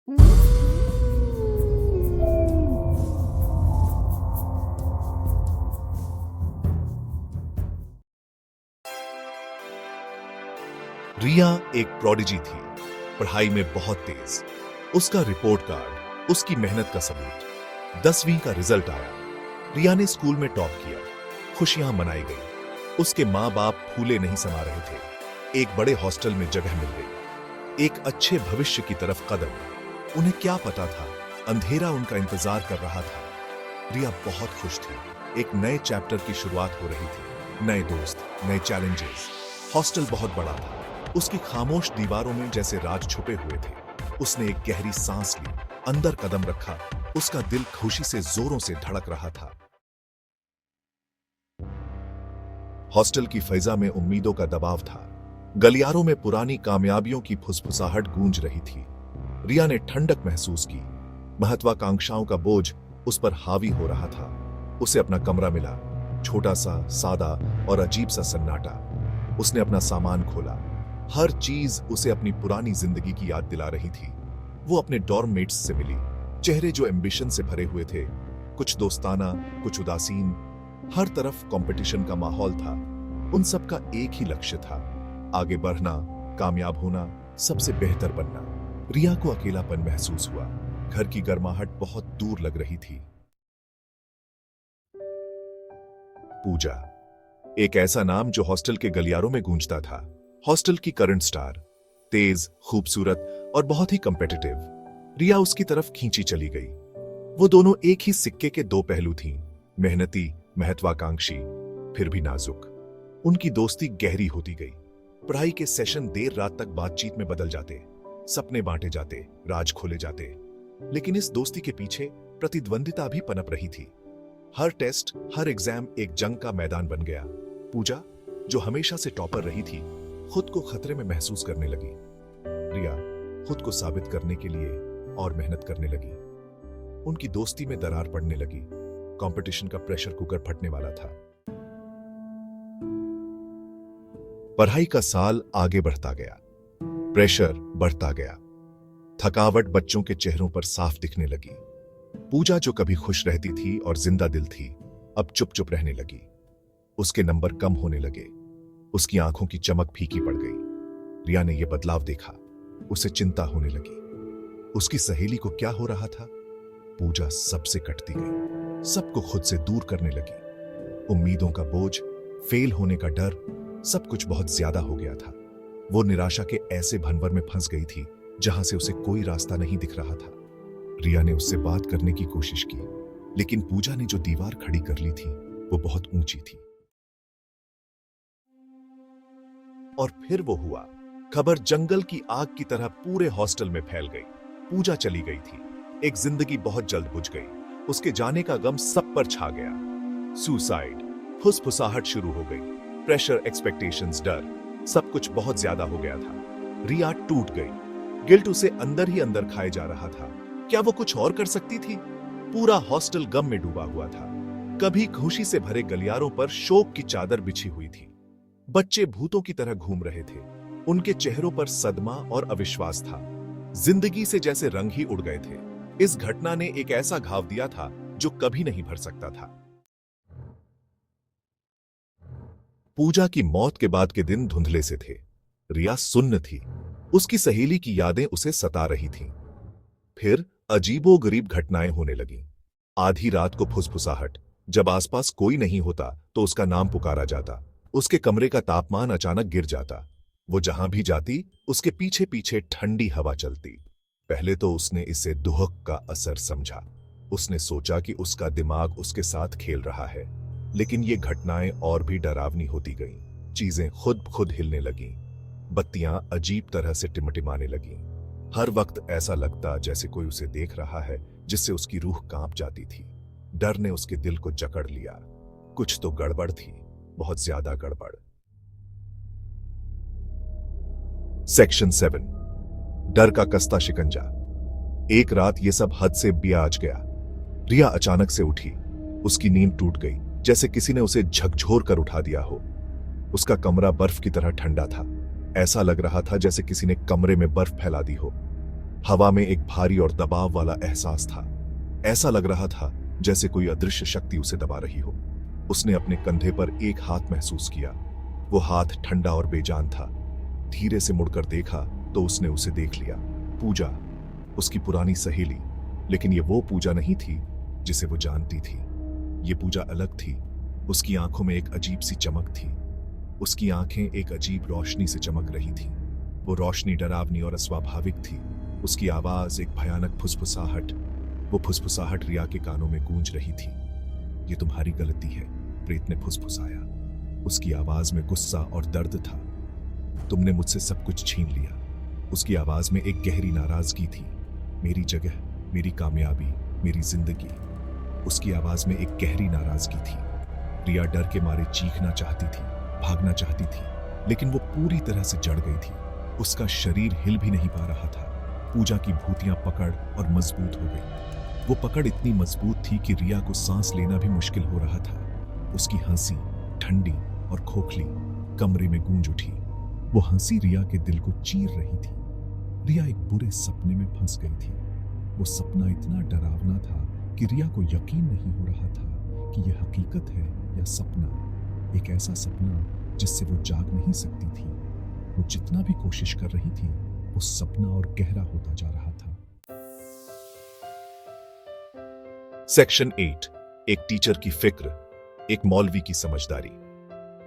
रिया एक प्रोडिजी थी, पढ़ाई में बहुत तेज। उसका रिपोर्ट कार्ड उसकी मेहनत का सबूत। 10वीं का रिजल्ट आया। रिया ने स्कूल में टॉप किया। खुशियां मनाई गई। उसके माँ बाप फूले नहीं समा रहे थे। एक बड़े हॉस्टल में जगह मिल गई। एक अच्छे भविष्य की तरफ कदम। उन्हें क्या पता था, अंधेरा उनका इंतजार कर रहा था। रिया बहुत खुश थी। एक नए चैप्टर की शुरुआत हो रही थी। नए दोस्त, नए चैलेंजेस। हॉस्टल बहुत बड़ा था। उसकी खामोश दीवारों में जैसे राज छुपे हुए थे। उसने एक गहरी सांस ली, अंदर कदम रखा। उसका दिल खुशी से जोरों से धड़क रहा था। हॉस्टल की फैजा में उम्मीदों का दबाव था। गलियारों में पुरानी कामयाबियों की फुसफुसाहट गूंज रही थी। रिया ने ठंडक महसूस की। महत्वाकांक्षाओं का बोझ उस पर हावी हो रहा था। उसे अपना कमरा मिला, छोटा सा, सादा और अजीब सा सन्नाटा। उसने अपना सामान खोला। हर चीज उसे अपनी पुरानी जिंदगी की याद दिला रही थी। वो अपने डॉर्म मेट्स से मिली, चेहरे जो एम्बिशन से भरे हुए थे, कुछ दोस्ताना, कुछ उदासीन। हर तरफ कंपटीशन का माहौल था। उन सबका एक ही लक्ष्य था, आगे बढ़ना, कामयाब होना, सबसे बेहतर बनना। रिया को अकेलापन महसूस हुआ। घर की गर्माहट बहुत दूर लग रही थी। पूजा, एक ऐसा नाम जो हॉस्टल के गलियारों में गूंजता था। हॉस्टल की करंट स्टार, तेज, खूबसूरत और बहुत ही कंपेटिटिव। रिया उसकी तरफ खींची चली गई। वो दोनों एक ही सिक्के के दो पहलू थीं, मेहनती, महत्वाकांक्षी, फिर भी नाजुक। उनकी दोस्ती गहरी होती गई। पढ़ाई के सेशन देर रात तक बातचीत में बदल जाते, सपने बांटे जाते, राज खोले जाते। लेकिन इस दोस्ती के पीछे प्रतिद्वंदिता भी पनप रही थी। हर टेस्ट, हर एग्जाम एक जंग का मैदान बन गया। पूजा, जो हमेशा से टॉपर रही थी, खुद को खतरे में महसूस करने लगी। रिया खुद को साबित करने के लिए और मेहनत करने लगी। उनकी दोस्ती में दरार पड़ने लगी। कंपटीशन का प्रेशर कुकर फटने वाला था। पढ़ाई का साल आगे बढ़ता गया। प्रेशर बढ़ता गया। थकावट बच्चों के चेहरों पर साफ दिखने लगी। पूजा, जो कभी खुश रहती थी और जिंदा दिल थी, अब चुप चुप रहने लगी। उसके नंबर कम होने लगे। उसकी आंखों की चमक फीकी पड़ गई। रिया ने यह बदलाव देखा। उसे चिंता होने लगी। उसकी सहेली को क्या हो रहा था? पूजा सबसे कटती गई, सबको खुद से दूर करने लगी। उम्मीदों का बोझ, फेल होने का डर, सब कुछ बहुत ज्यादा हो गया था। वो निराशा के ऐसे भंवर में फंस गई थी जहां से उसे कोई रास्ता नहीं दिख रहा था। रिया ने उससे बात करने की कोशिश की, लेकिन पूजा ने जो दीवार खड़ी कर ली थी वो बहुत ऊंची थी। और फिर वो हुआ। खबर जंगल की आग की तरह पूरे हॉस्टल में फैल गई। पूजा चली गई थी। एक जिंदगी बहुत जल्द बुझ गई। उसके जाने का गम सब पर छा गया। सुसाइड, फुसफुसाहट शुरू हो गई। प्रेशर, एक्सपेक्टेशंस, डर, सब कुछ बहुत ज्यादा हो गया था। रिया टूट गई। गिल्ट उसे अंदर ही अंदर खाए जा रहा था। क्या वो कुछ और कर सकती थी? पूरा हॉस्टल गम में डूबा हुआ था। कभी खुशी से भरे गलियारों पर शोक की चादर बिछी हुई थी। बच्चे भूतों की तरह घूम रहे थे। उनके चेहरों पर सदमा और अविश्वास था। जिंदगी से जैसे रंग ही उड़ गए थे। इस घटना ने एक ऐसा घाव दिया था जो कभी नहीं भर सकता था। पूजा की मौत के बाद के दिन धुंधले से थे। रिया सुन्न थी। उसकी सहेली की यादें उसे सता रही थीं। फिर अजीबोगरीब घटनाएं होने लगीं। आधी रात को फुसफुसाहट। जब आसपास कोई नहीं होता तो उसका नाम पुकारा जाता। उसके कमरे का तापमान अचानक गिर जाता। वो जहां भी जाती, उसके पीछे पीछे ठंडी हवा चलती। पहले तो उसने इसे दुहक का असर समझा। उसने सोचा कि उसका दिमाग उसके साथ खेल रहा है। लेकिन ये घटनाएं और भी डरावनी होती गईं। चीजें खुद खुद हिलने लगीं। बत्तियां अजीब तरह से टिमटिमाने लगीं। हर वक्त ऐसा लगता जैसे कोई उसे देख रहा है, जिससे उसकी रूह कांप जाती थी। डर ने उसके दिल को जकड़ लिया। कुछ तो गड़बड़ थी, बहुत ज्यादा गड़बड़। सेक्शन 7, डर का कस्ता शिकंजा। एक रात ये सब हद से ब्याज गया। रिया अचानक से उठी। उसकी नींद टूट गई, जैसे किसी ने उसे झकझोर कर उठा दिया हो। उसका कमरा बर्फ की तरह ठंडा था। ऐसा लग रहा था जैसे किसी ने कमरे में बर्फ फैला दी हो। हवा में एक भारी और दबाव वाला एहसास था। ऐसा लग रहा था जैसे कोई अदृश्य शक्ति उसे दबा रही हो। उसने अपने कंधे पर एक हाथ महसूस किया। वो हाथ ठंडा और बेजान था। धीरे से मुड़कर देखा तो उसने उसे देख लिया। पूजा, उसकी पुरानी सहेली। लेकिन ये वो पूजा नहीं थी जिसे वो जानती थी। ये पूजा अलग थी। उसकी आंखों में एक अजीब सी चमक थी। उसकी आंखें एक अजीब रोशनी से चमक रही थी। वो रोशनी डरावनी और अस्वाभाविक थी। उसकी आवाज एक भयानक फुसफुसाहट। वो फुसफुसाहट रिया के कानों में गूंज रही थी। ये तुम्हारी गलती है, प्रेत ने फुसफुसाया। उसकी आवाज में गुस्सा और दर्द था। तुमने मुझसे सब कुछ छीन लिया। उसकी आवाज में एक गहरी नाराजगी थी। मेरी जगह, मेरी कामयाबी, मेरी जिंदगी। उसकी आवाज में एक गहरी नाराजगी थी। रिया डर के मारे चीखना चाहती थी, भागना चाहती थी, लेकिन वो पूरी तरह से जड़ गई थी। उसका शरीर हिल भी नहीं पा रहा था। पूजा की भूतियां पकड़ और मजबूत हो गई। वो पकड़ इतनी मजबूत थी कि रिया को सांस लेना भी मुश्किल हो रहा था। उसकी हंसी ठंडी और खोखली कमरे में गूंज उठी। वो हंसी रिया के दिल को चीर रही थी। रिया एक बुरे सपने में फंस गई थी। वो सपना इतना डरावना था कि रिया को यकीन नहीं हो रहा था कि यह हकीकत है या सपना। एक ऐसा सपना जिससे वो जाग नहीं सकती थी। वो जितना भी कोशिश कर रही थी, वो सपना और गहरा होता जा रहा था। सेक्शन 8, एक टीचर की फिक्र, एक मौलवी की समझदारी।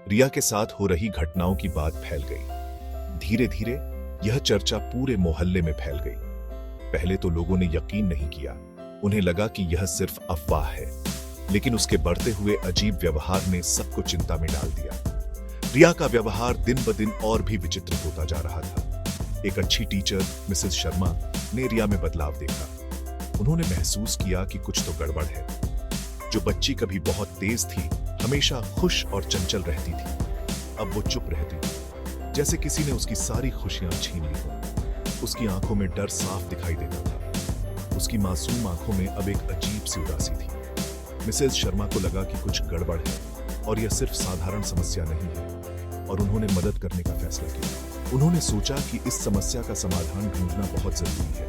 रिया के साथ हो रही घटनाओं की बात फैल गई। धीरे धीरे यह चर्चा पूरे मोहल्ले में फैल गई। पहले तो लोगों ने यकीन नहीं किया। उन्हें लगा कि यह सिर्फ अफवाह है, लेकिन उसके बढ़ते हुए अजीब व्यवहार ने सबको चिंता में डाल दिया। रिया का व्यवहार दिन ब दिन और भी विचित्र होता जा रहा था। एक अच्छी टीचर मिसेस शर्मा ने रिया में बदलाव देखा। उन्होंने महसूस किया कि कुछ तो गड़बड़ है। जो बच्ची कभी बहुत तेज थी, हमेशा खुश और चंचल रहती थी, अब वो चुप रहती थी, जैसे किसी ने उसकी सारी खुशियां छीन ली हो। उसकी आंखों में डर साफ दिखाई देता था। उसकी मासूम आंखों में अब एक अजीब सी उदासी थी। मिसेस शर्मा को लगा कि कुछ गड़बड़ है और यह सिर्फ साधारण समस्या नहीं है, और उन्होंने मदद करने का फैसला किया। उन्होंने सोचा कि इस समस्या का समाधान ढूंढना बहुत जरूरी है।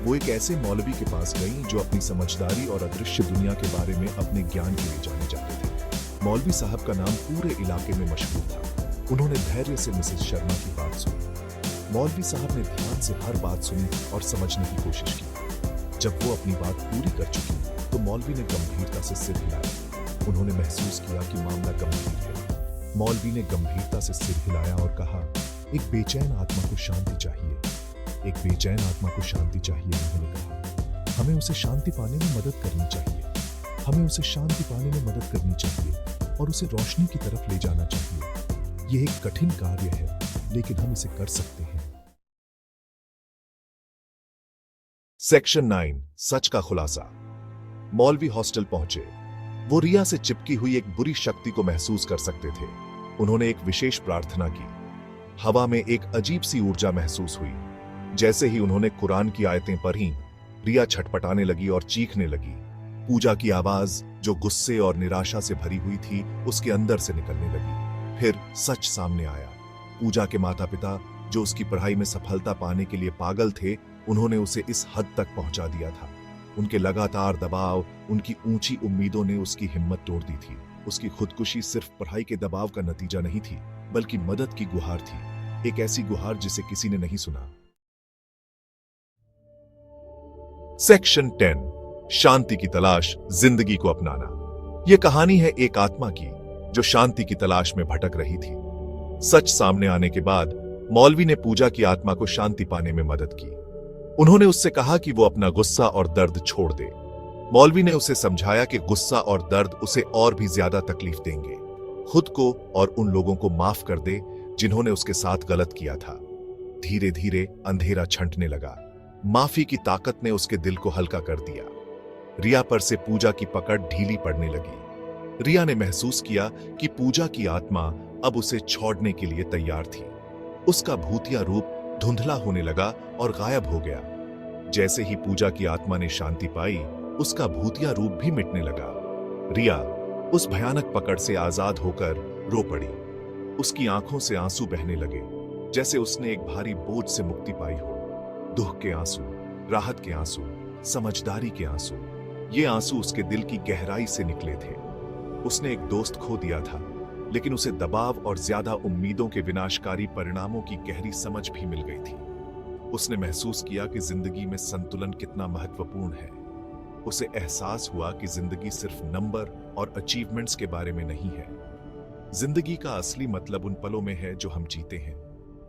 वो एक ऐसे मौलवी के पास गई जो अपनी समझदारी और अदृश्य दुनिया के बारे में अपने ज्ञान के लिए जाने जाते थे। मौलवी साहब का नाम पूरे इलाके में मशहूर था। उन्होंने धैर्य से मिसेस शर्मा की बात सुनी। मौलवी साहब ने ध्यान से हर बात सुनी और समझने की कोशिश की। जब वो अपनी बात पूरी कर चुकी तो मौलवी ने गंभीरता से सिर हिलाया। उन्होंने महसूस किया कि मामला गंभीर है। मौलवी ने गंभीरता से सिर हिलाया और कहा, एक बेचैन आत्मा को शांति चाहिए। एक बेचैन आत्मा को शांति चाहिए, उन्होंने कहा। हमें उसे शांति पाने में मदद करनी चाहिए। हमें उसे शांति पाने में मदद करनी चाहिए और उसे रोशनी की तरफ ले जाना चाहिए। यह एक कठिन कार्य है, लेकिन हम इसे कर सकते हैं। सेक्शन 9, सच का खुलासा। मौलवी हॉस्टल पहुंचे। वो रिया से चिपकी हुई एक बुरी शक्ति को महसूस कर सकते थे। उन्होंने एक विशेष प्रार्थना की। हवा में एक अजीब सी ऊर्जा महसूस हुई। जैसे ही उन्होंने कुरान की आयतें पढ़ी, रिया छटपटाने लगी और चीखने लगी। पूजा की आवाज, जो गुस्से और निराशा से भरी हुई थी, उसके अंदर से निकलने लगी। फिर सच सामने आया। पूजा के माता पिता, जो उसकी पढ़ाई में सफलता पाने के लिए पागल थे, उन्होंने उसे इस हद तक पहुंचा दिया था। उनके लगातार दबाव, उनकी ऊंची उम्मीदों ने उसकी हिम्मत तोड़ दी थी। उसकी खुदकुशी सिर्फ पढ़ाई के दबाव का नतीजा नहीं थी, बल्कि मदद की गुहार थी। एक ऐसी गुहार जिसे किसी ने नहीं सुना। सेक्शन 10, शांति की तलाश, जिंदगी को अपनाना। यह कहानी है एक आत्मा की जो शांति की तलाश में भटक रही थी। सच सामने आने के बाद मौलवी ने पूजा की आत्मा को शांति पाने में मदद की। उन्होंने उससे कहा कि वो अपना गुस्सा और दर्द छोड़ दे। मौलवी ने उसे समझाया कि गुस्सा और दर्द उसे और भी ज्यादा तकलीफ देंगे। खुद को और उन लोगों को माफ कर दे जिन्होंने उसके साथ गलत किया था। धीरे धीरे अंधेरा छंटने लगा। माफी की ताकत ने उसके दिल को हल्का कर दिया। रिया पर से पूजा की पकड़ ढीली पड़ने लगी। रिया ने महसूस किया कि पूजा की आत्मा अब उसे छोड़ने के लिए तैयार थी। उसका भूतिया रूप धुंधला होने लगा और गायब हो गया। जैसे ही पूजा की आत्मा ने शांति पाई, उसका भूतिया रूप भी मिटने लगा। रिया उस भयानक पकड़ से आजाद होकर रो पड़ी। उसकी आंखों से आंसू बहने लगे, जैसे उसने एक भारी बोझ से मुक्ति पाई हो। दुख के आंसू, राहत के आंसू, समझदारी के आंसू। ये आंसू उसके दिल की गहराई से निकले थे। उसने एक दोस्त खो दिया था, लेकिन उसे दबाव और ज्यादा उम्मीदों के विनाशकारी परिणामों की गहरी समझ भी मिल गई थी। उसने महसूस किया कि जिंदगी में संतुलन कितना महत्वपूर्ण है। उसे एहसास हुआ कि जिंदगी सिर्फ नंबर और अचीवमेंट्स के बारे में नहीं है। जिंदगी का असली मतलब उन पलों में है जो हम जीते हैं।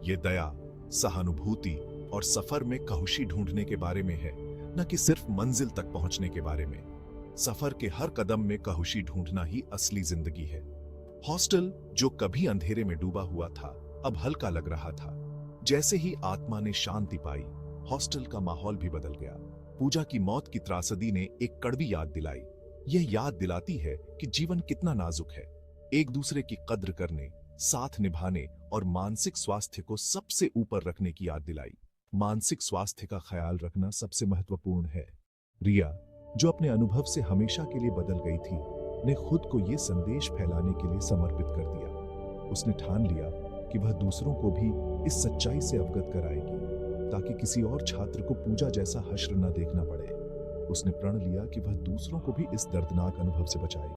ये दया, सहानुभूति और सफर में कहुशी ढूंढने के बारे में है, न कि सिर्फ मंजिल तक पहुंचने के बारे में। सफर के हर कदम में कहुशी ढूंढना ही असली जिंदगी है। हॉस्टल, जो कभी अंधेरे में डूबा हुआ था, अब हल्का लग रहा था। जैसे ही आत्मा ने शांति पाई, हॉस्टल का माहौल भी बदल गया। पूजा की मौत की त्रासदी ने एक कड़वी याद दिलाई। यह याद दिलाती है कि जीवन कितना नाजुक है। एक दूसरे की कद्र करने, साथ निभाने और मानसिक स्वास्थ्य को सबसे ऊपर रखने की याद दिलाई। मानसिक स्वास्थ्य का ख्याल रखना सबसे महत्वपूर्ण है। रिया, जो अपने अनुभव से हमेशा के लिए बदल गई थी, ने खुद को यह संदेश फैलाने के लिए समर्पित कर दिया। उसने ठान लिया कि वह दूसरों को भी इस सच्चाई से अवगत कराएगी, ताकि किसी और छात्र को पूजा जैसा हश्र न देखना पड़े। उसने प्रण लिया कि वह दूसरों को भी इस दर्दनाक अनुभव से बचाएगी।